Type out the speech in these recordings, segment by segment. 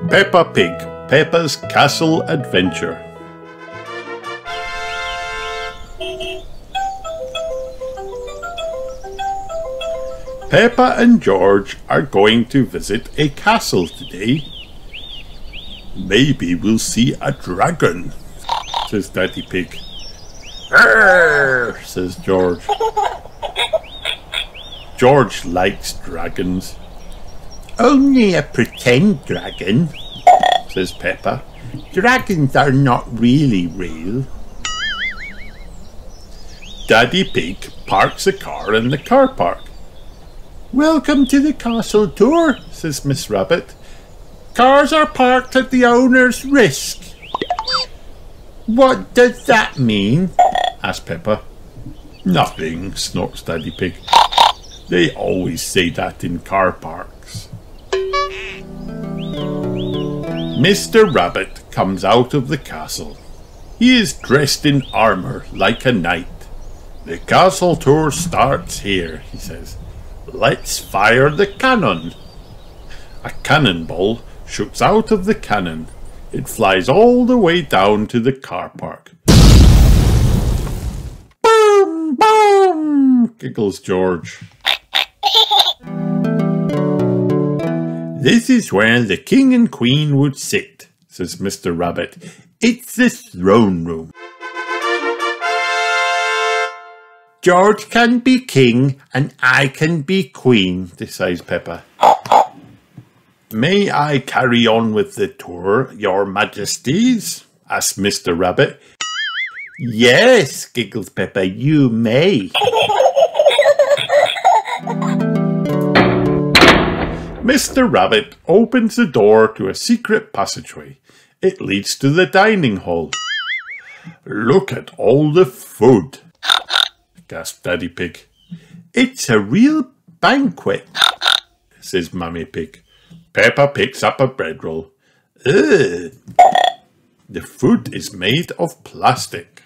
Peppa Pig, Peppa's Castle Adventure. Peppa and George are going to visit a castle today. Maybe we'll see a dragon, says Daddy Pig. Arr, says George. George likes dragons. Only a pretend dragon, says Peppa. Dragons are not really real. Daddy Pig parks the car in the car park. Welcome to the castle tour, says Miss Rabbit. Cars are parked at the owner's risk. What does that mean? Asks Peppa. Nothing, snorts Daddy Pig. They always say that in car parks. Mr. Rabbit comes out of the castle. He is dressed in armour like a knight. The castle tour starts here, he says. Let's fire the cannon. A cannonball shoots out of the cannon. It flies all the way down to the car park. Boom! Boom! Giggles George. This is where the king and queen would sit, says Mr. Rabbit. It's the throne room. George can be king and I can be queen, decides Peppa. May I carry on with the tour, your majesties? Asks Mr. Rabbit. Yes, giggles Peppa, you may. Mr. Rabbit opens the door to a secret passageway. It leads to the dining hall. Look at all the food, gasped Daddy Pig. It's a real banquet, says Mummy Pig. Peppa picks up a bread roll. Ugh. The food is made of plastic.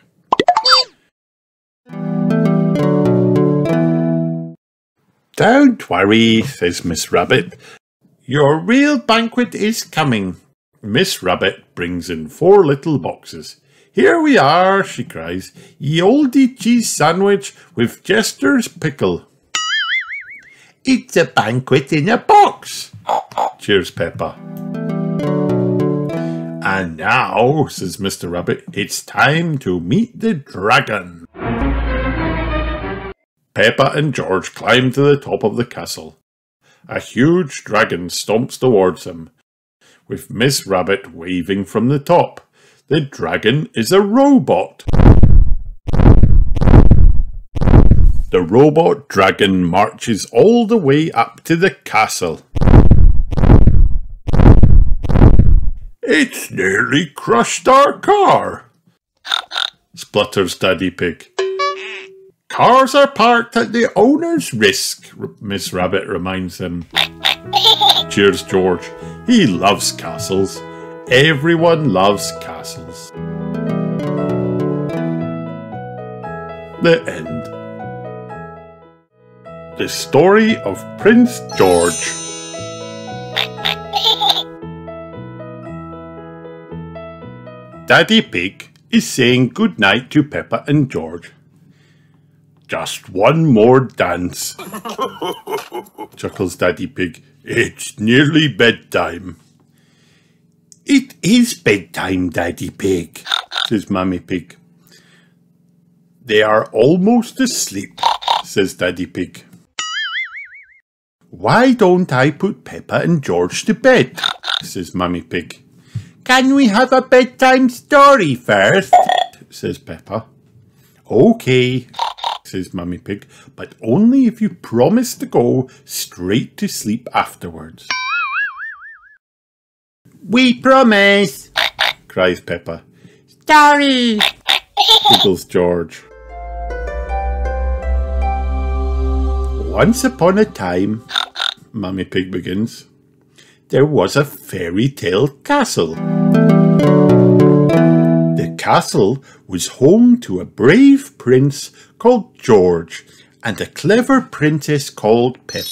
Don't worry, says Miss Rabbit. Your real banquet is coming. Miss Rabbit brings in 4 little boxes. Here we are, she cries. Ye olde cheese sandwich with Jester's pickle. It's a banquet in a box, cheers Peppa. And now, says Mr. Rabbit, it's time to meet the dragon. Peppa and George climb to the top of the castle. A huge dragon stomps towards them, with Miss Rabbit waving from the top. The dragon is a robot. The robot dragon marches all the way up to the castle. It's nearly crushed our car, splutters Daddy Pig. Cars are parked at the owner's risk, Miss Rabbit reminds him. Cheers George. He loves castles. Everyone loves castles. The end. The story of Prince George. Daddy Pig is saying goodnight to Peppa and George. Just one more dance, chuckles Daddy Pig. It's nearly bedtime. It is bedtime, Daddy Pig, says Mummy Pig. They are almost asleep, says Daddy Pig. Why don't I put Peppa and George to bed, says Mummy Pig. Can we have a bedtime story first, says Peppa. Okay, says Mummy Pig, but only if you promise to go straight to sleep afterwards. We promise, cries Peppa. Story, giggles George. Once upon a time, Mummy Pig begins, there was a fairy tale castle. The castle was home to a brave prince called George and a clever princess called Peppa.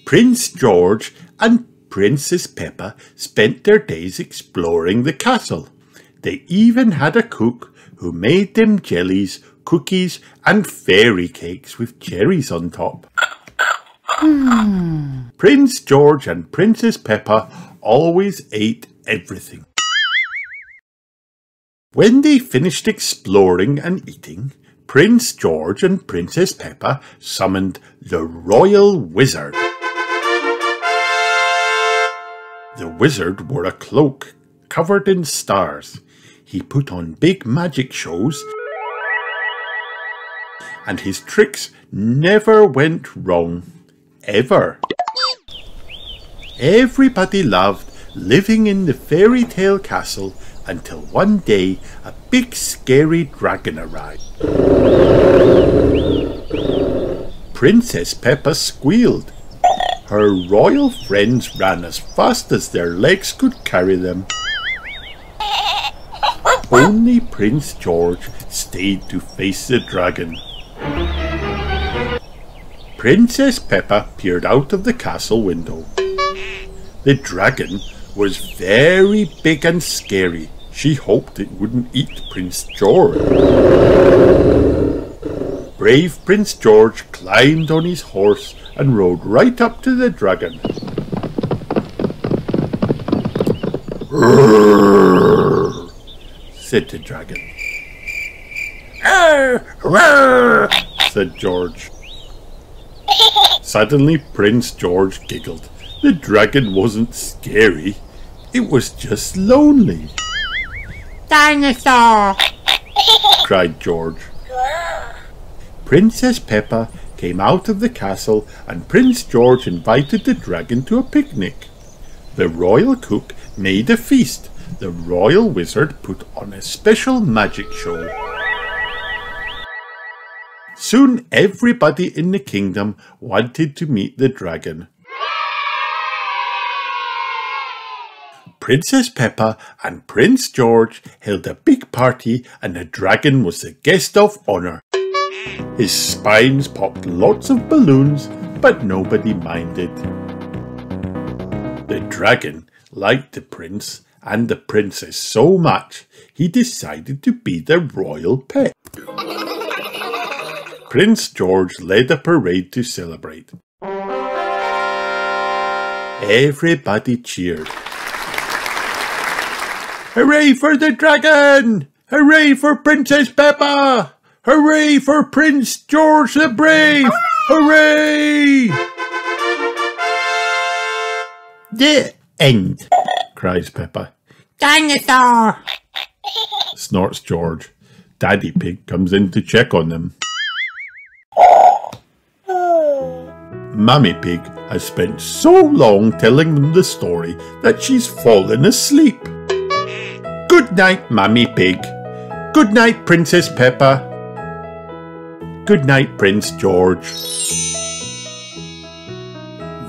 Prince George and Princess Peppa spent their days exploring the castle. They even had a cook who made them jellies, cookies and fairy cakes with cherries on top. Prince George and Princess Peppa always ate everything. When they finished exploring and eating, Prince George and Princess Peppa summoned the Royal Wizard. The wizard wore a cloak covered in stars. He put on big magic shows, and his tricks never went wrong, ever. Everybody loved living in the fairy tale castle until one day a big scary dragon arrived. Princess Peppa squealed. Her royal friends ran as fast as their legs could carry them. Only Prince George stayed to face the dragon. Princess Peppa peered out of the castle window. The dragon was very big and scary. She hoped it wouldn't eat Prince George. Brave Prince George climbed on his horse and rode right up to the dragon. "Roar," said the dragon. "Roar," said George. Suddenly Prince George giggled. The dragon wasn't scary. It was just lonely. "Dinosaur!" cried George. Princess Peppa came out of the castle and Prince George invited the dragon to a picnic. The royal cook made a feast. The royal wizard put on a special magic show. Soon everybody in the kingdom wanted to meet the dragon. Princess Peppa and Prince George held a big party and the dragon was the guest of honour. His spines popped lots of balloons, but nobody minded. The dragon liked the prince and the princess so much, he decided to be their royal pet. Prince George led a parade to celebrate. Everybody cheered. "Hooray for the dragon! Hooray for Princess Peppa! Hooray for Prince George the Brave! Hooray!" "The end," cries Peppa. "Dinosaur!" snorts George. Daddy Pig comes in to check on them. Mummy Pig has spent so long telling them the story that she's fallen asleep. Good night, Mummy Pig. Good night, Princess Peppa. Good night, Prince George.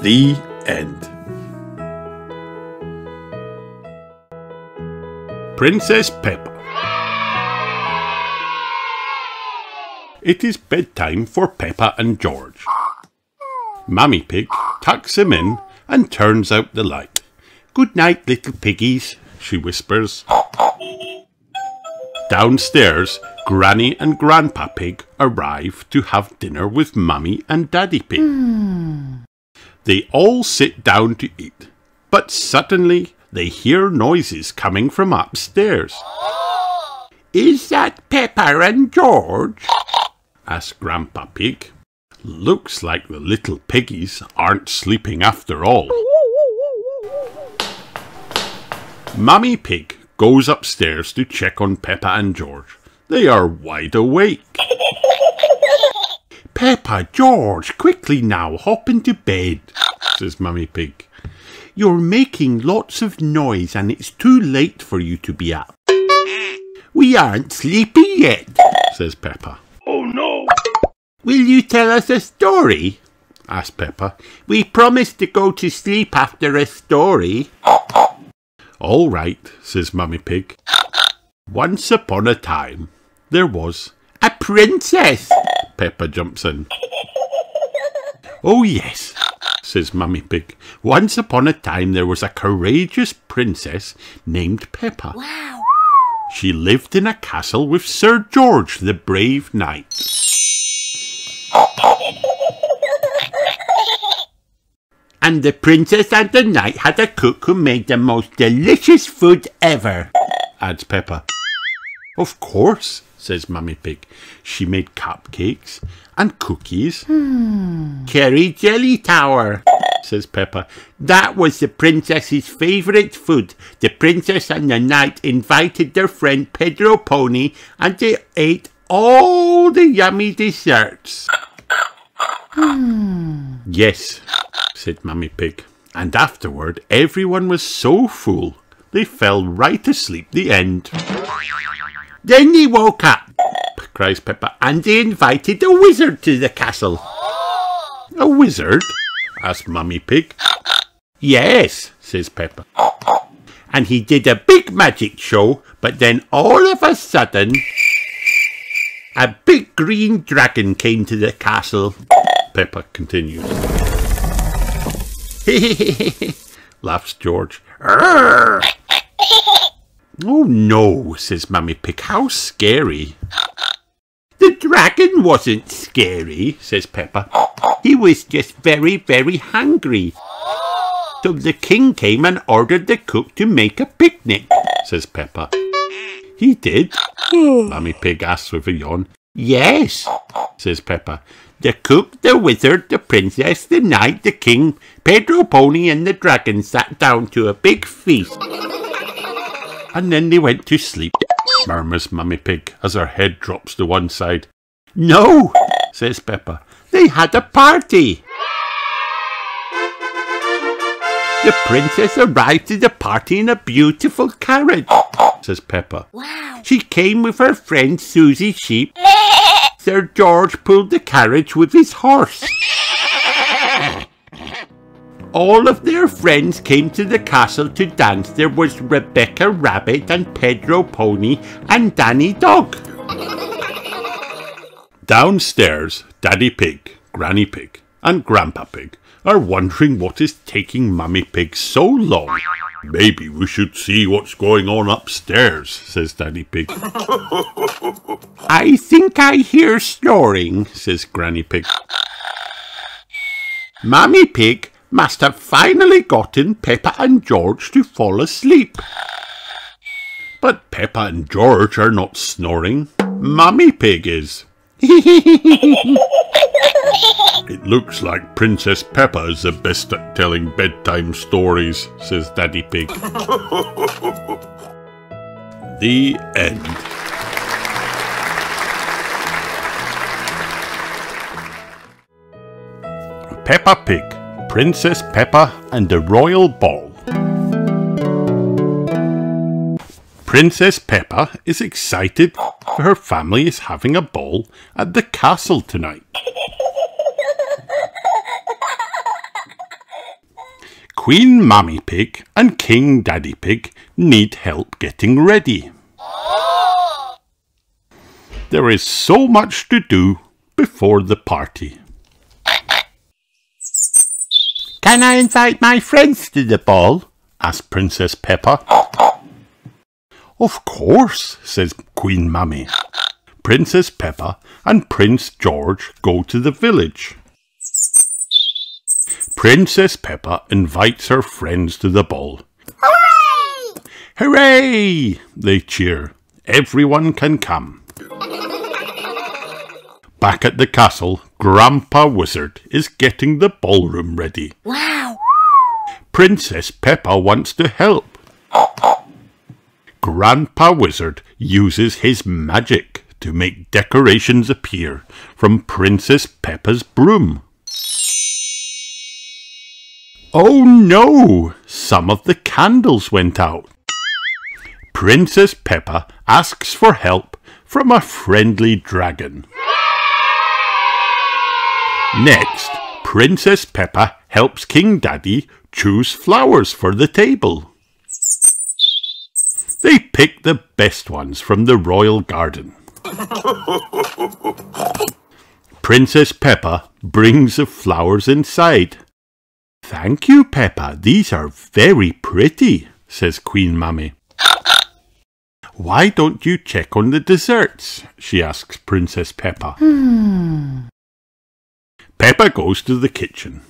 The end. Princess Peppa. It is bedtime for Peppa and George. Mummy Pig tucks him in and turns out the light. "Good night, little piggies," she whispers. Downstairs, Granny and Grandpa Pig arrive to have dinner with Mummy and Daddy Pig. They all sit down to eat, but suddenly they hear noises coming from upstairs. "Is that Peppa and George?" asked Grandpa Pig. Looks like the little piggies aren't sleeping after all. Mummy Pig goes upstairs to check on Peppa and George. They are wide awake. "Peppa, George, quickly now, hop into bed," says Mummy Pig. "You're making lots of noise and it's too late for you to be up." "We aren't sleepy yet," says Peppa. "Oh no." "Will you tell us a story?" asked Peppa. "We promised to go to sleep after a story." "All right," says Mummy Pig. "Once upon a time, there was a princess." Peppa jumps in. "Oh yes, says Mummy Pig. Once upon a time there was a courageous princess named Peppa. Wow. She lived in a castle with Sir George, the brave knight. And the princess and the knight had a cook who made the most delicious food ever, adds Peppa. Of course, says Mummy Pig. She made cupcakes and cookies. Cherry jelly tower, says Peppa. That was the princess's favourite food. The princess and the knight invited their friend Pedro Pony and they ate all the yummy desserts. Yes, said Mummy Pig. And afterward everyone was so full they fell right asleep the end. Then they woke up, cries Peppa, and they invited a wizard to the castle. A wizard? asked Mummy Pig. Yes, says Peppa. And he did a big magic show, but then all of a sudden, a big green dragon came to the castle. Peppa continues. Laughs George. Arr! Oh no, says Mummy Pig, how scary. The dragon wasn't scary, says Peppa. He was just very, very hungry. So the king came and ordered the cook to make a picnic, says Peppa. He did? Mummy Pig asks with a yawn. Yes, says Peppa. The cook, the wizard, the princess, the knight, the king, Pedro Pony and the dragon sat down to a big feast. And then they went to sleep, murmurs Mummy Pig as her head drops to one side. No, says Peppa. They had a party. The princess arrived to the party in a beautiful carriage, says Peppa. Wow. She came with her friend Susie Sheep. Sir George pulled the carriage with his horse. All of their friends came to the castle to dance. There was Rebecca Rabbit and Pedro Pony and Danny Dog. Downstairs, Daddy Pig, Granny Pig and Grandpa Pig are wondering what is taking Mummy Pig so long. Maybe we should see what's going on upstairs, says Daddy Pig. I think I hear snoring, says Granny Pig. Mummy Pig must have finally gotten Peppa and George to fall asleep. But Peppa and George are not snoring. Mummy Pig is. It looks like Princess Peppa is the best at telling bedtime stories, says Daddy Pig. The end. Peppa Pig, Princess Peppa and the Royal Ball. Princess Peppa is excited for her family is having a ball at the castle tonight. Queen Mummy Pig and King Daddy Pig need help getting ready. There is so much to do before the party. Can I invite my friends to the ball? asked Princess Peppa. Of course, says Queen Mummy. Princess Peppa and Prince George go to the village. Princess Peppa invites her friends to the ball. Hooray! Hooray! They cheer. Everyone can come. Back at the castle, Grandpa Wizard is getting the ballroom ready. Wow! Princess Peppa wants to help. Grandpa Wizard uses his magic to make decorations appear from Princess Peppa's broom. Oh no! Some of the candles went out. Princess Peppa asks for help from a friendly dragon. Next, Princess Peppa helps King Daddy choose flowers for the table. They pick the best ones from the royal garden. Princess Peppa brings the flowers inside. Thank you, Peppa. These are very pretty, says Queen Mummy. Why don't you check on the desserts? She asks Princess Peppa. Peppa goes to the kitchen.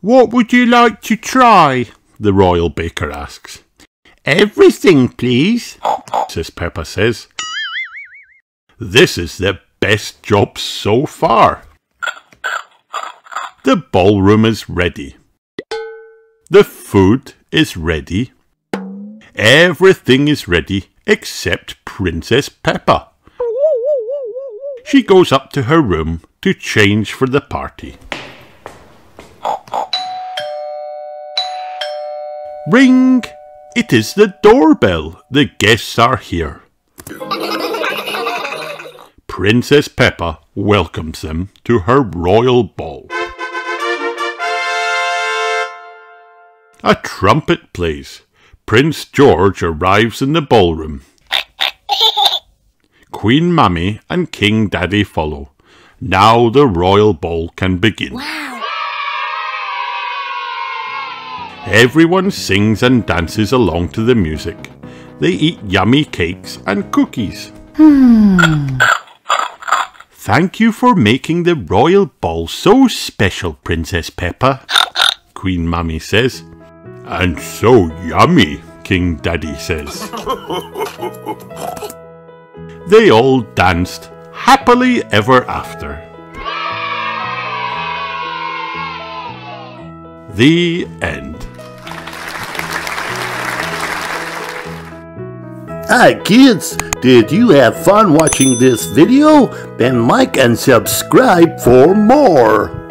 What would you like to try? The royal baker asks. Everything, please, says Peppa says. This is the best job so far. The ballroom is ready. The food is ready. Everything is ready except Princess Peppa. She goes up to her room to change for the party. Ring! It is the doorbell. The guests are here. Princess Peppa welcomes them to her royal ball. A trumpet plays. Prince George arrives in the ballroom. Queen Mummy and King Daddy follow. Now the royal ball can begin. Wow. Everyone sings and dances along to the music. They eat yummy cakes and cookies. Thank you for making the royal ball so special, Princess Peppa, Queen Mummy says. And so yummy, King Daddy says. They all danced happily ever after. The end. Hi kids, did you have fun watching this video? Then like and subscribe for more.